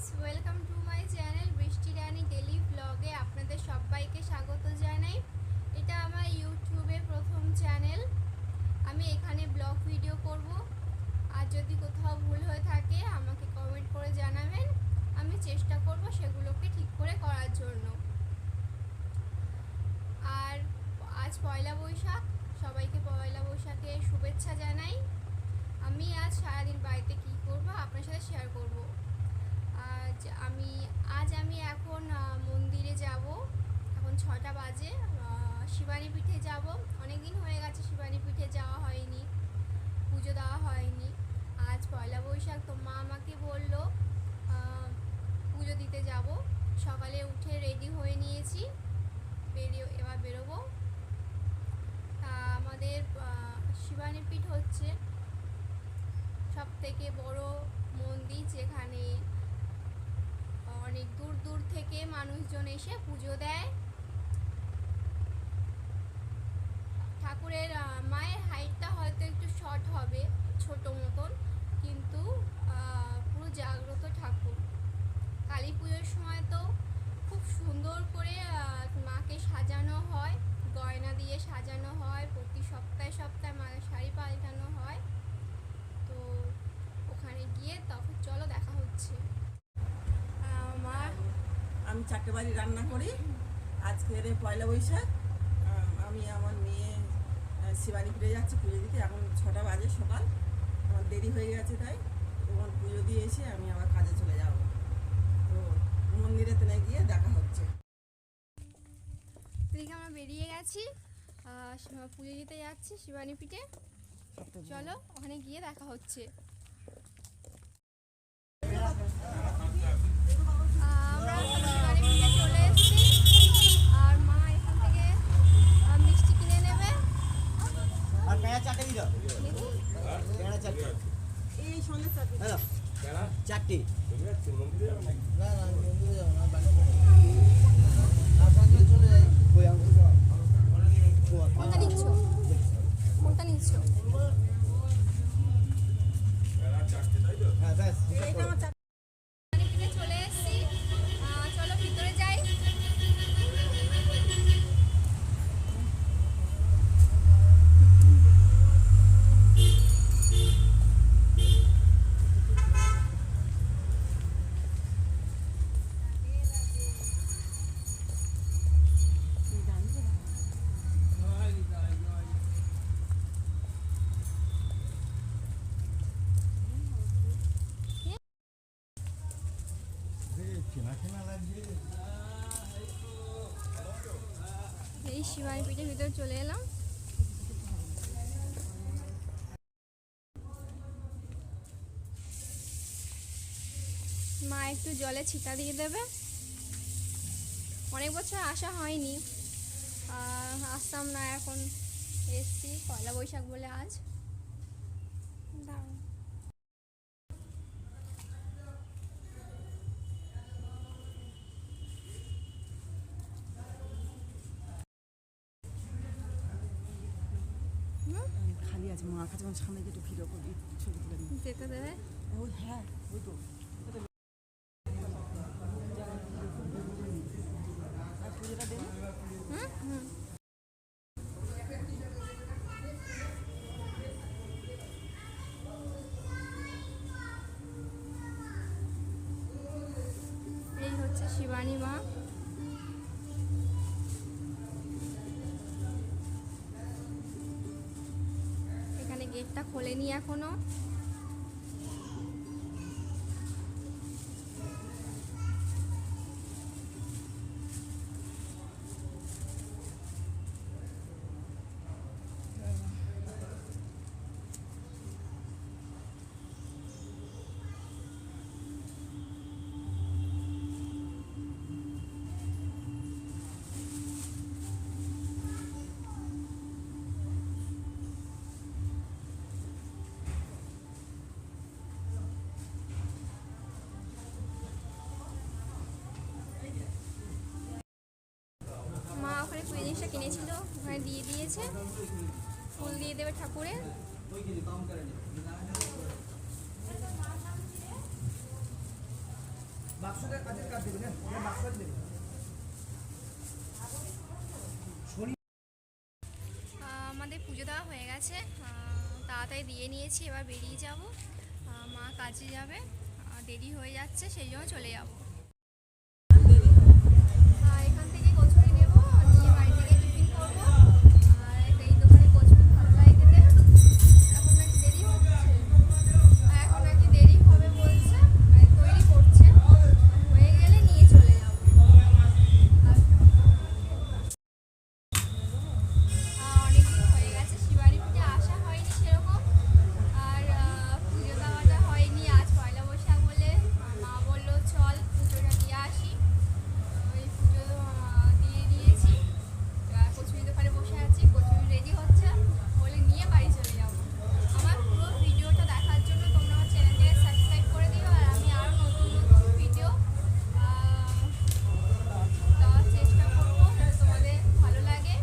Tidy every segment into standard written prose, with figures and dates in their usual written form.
Guys, welcome to my channel বৃষ্টি রানী daily ব্লগে আপনাদের সবাইকে স্বাগত জানাই। এটা আমার ইউটিউবে প্রথম চ্যানেল। আমি এখানে ব্লগ ভিডিও করব। আর যদি কোথাও ভুল হয়ে থাকে আমাকে কমেন্ট করে জানাবেন, আমি চেষ্টা করব সেগুলোকে ঠিক করে করার জন্য। আর আজ পয়লা বৈশাখ, সবাইকে পয়লা বৈশাখের শুভেচ্ছা জানাই। আমি আজ সারাদিন বাড়িতে কী করব আপনার সাথে শেয়ার করব। আজ আমি এখন মন্দিরে যাব। এখন 6টা বাজে। শিবানী পীঠে যাব। অনেক দিন হয়ে গেছে শিবানী পীঠে যাওয়া হয়নি, পুজো দেওয়া হয়নি। আজ পয়লা বৈশাখ, তো মা আমাকে বললো পুজো দিতে যাব। সকালে উঠে রেডি হয়ে নিয়েছি, এবার বেরোবো। আমাদের শিবানী পীঠ হচ্ছে সব থেকে বড় মন্দির, যেখানে অনেক দূর দূর থেকে মানুষজন এসে পুজো দেয়। ঠাকুরের মায়ের হাইটটা হয়তো একটু শর্ট হবে, ছোট মতন, কিন্তু পুরো জাগ্রত ঠাকুর। কালী পুজোর সময় তো খুব সুন্দর করে মাকে সাজানো হয়, গয়না দিয়ে সাজানো হয়। প্রতি সপ্তাহে সপ্তাহে মায়ের শাড়ি পাল্টানো হয়। তো ওখানে গিয়ে তখন চলো দেখা হচ্ছে। আমি 4টে বাজে রান্না করি। আজকের পয়লা বৈশাখ। আমি আমার মেয়ে শিবানী ফিরে যাচ্ছি পুজো দিতে। এখন 6টা বাজে সকাল। আমার দেরি হয়ে গেছে, তাই তখন পুজো দিয়ে এসে আমি আবার কাজে চলে যাব। তো মন্দিরে তেনে গিয়ে দেখা হচ্ছে। এদিকে আমরা বেরিয়ে গেছি, পুজো দিতে যাচ্ছি শিবানী পীঠে। চলো ওখানে গিয়ে দেখা হচ্ছে। আমরা শিবানী পীঠে চলে এসেছি। আর মা এখান থেকে মিষ্টি কিনে নেবে। আর পেঁয়াজ চারটে দিও। পেঁয়াজ চারটে। এই সন্ধ্যে চারটে। হ্যালো। চারটে। না না মন্দিরে যাব না, বাড়ি আপনাকে চলে যাই। কই আমি কোনটা নিচ্ছ? কোনটা নিচ্ছ? হ্যাঁ ব্যাস। শিবানী পীঠে চলে এসেছি। চলো ভিতরে যাই। এই শিবানী পীঠের ভিতরে চলে এলাম। মা একটু জলে ছিটা দিয়ে দেবে। অনেক বছর আসা হয়নি, আসতাম না, এখন এসছি পয়লা বৈশাখ বলে আজ। দাঁড়াও। খালি আছে, মার কাছে সামনে গিয়ে একটু ভিডিও করবি, ছবি তুলে নিবি। যেতে দেবে। ওই হ্যাঁ, ওই তো আর পুজোটা দেবে। হুম হুম। এই হচ্ছে শিবানী মা। এখানে গেটটা খোলেনি এখনো। মা ওখানে পুজো জিনিসটা কিনেছিল, ওখানে দিয়ে দিয়েছে। ফুল দিয়ে দেবে ঠাকুরের। আমাদের পুজো দেওয়া হয়ে গেছে, তাড়াতাড়ি দিয়ে নিয়েছি, এবার বেরিয়ে যাব। মা কাজে যাবে, দেরি হয়ে যাচ্ছে, সেই জন্য চলে যাব। এখান থেকে কচুরি নেবো, নিয়ে বাড়ি থেকে টিফিন করবো। আর এই দোকানে কচুরি ভালো লাগে খেতে। এখন নাকি দেরি হচ্ছে, এখন নাকি দেরি হবে বলছে, মানে তৈরি করছে, হয়ে গেলে নিয়ে চলে যাবো। অনেকদিন হয়ে গেছে শিবানী পুজো আসা হয়নি সেরকম, আর পুজো দেওয়াটা হয়নি। আজ পয়লা বৈশাখ বলে মা বললো চল পুজোটা দিয়ে আসি। ওই পুজো দিয়ে দিয়েছি, কচুরি দোকানে বসে আছি, কচুরি রেডি হচ্ছে, বলে নিয়ে বাড়ি চলে যাবো। আমার পুরো ভিডিওটা দেখার জন্য তোমরা আমার চ্যানেলটাকে সাবস্ক্রাইব করে দিও, আর আমি আরও নতুন নতুন ভিডিও দেওয়ার চেষ্টা করবো যাতে তোমাদের ভালো লাগে।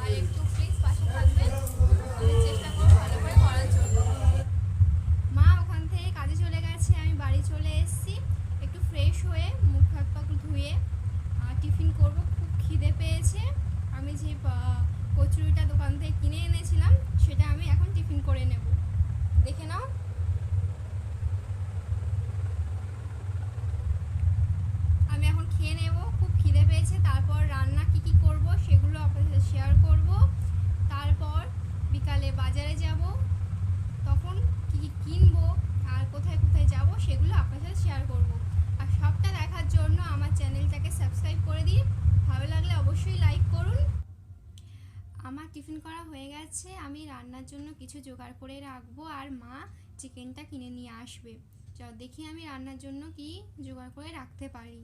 আর একটু প্লিজ পাশে থাকবেন, আমি চেষ্টা করবো ভালো করে করার জন্য। মা ওখান থেকে কাজে চলে গেছে, আমি বাড়ি চলে এসেছি। একটু ফ্রেশ হয়ে মুখ হাত পা ধুয়ে টিফিন করব, খুব খিদে পেয়েছে। আমি যে কচুরিটা দোকান থেকে কিনে এনেছিলাম সেটা আমি এখন টিফিন করে নেব, দেখে নাও। আমি এখন খেয়ে নেব, খুব খিদে পেয়েছে। তারপর রান্না কি করব সেগুলো আপনাদের সাথে শেয়ার করব। তারপর বিকালে বাজারে যাব, তখন কি কিনবো আর কোথায় কোথায় যাব সেগুলো আপনাদের সাথে শেয়ার করব। আর সবটা দেখার জন্য আমার চ্যানেলটাকে সাবস্ক্রাইব করে দিন, ভালো লাগলে অবশ্যই লাইক করুন। আমার টিফিন করা হয়ে গেছে, আমি রান্নার জন্য কিছু জোগাড় করে রাখবো, আর মা চিকেনটা কিনে নিয়ে আসবে। চল দেখি আমি রান্নার জন্য কি জোগাড় করে রাখতে পারি।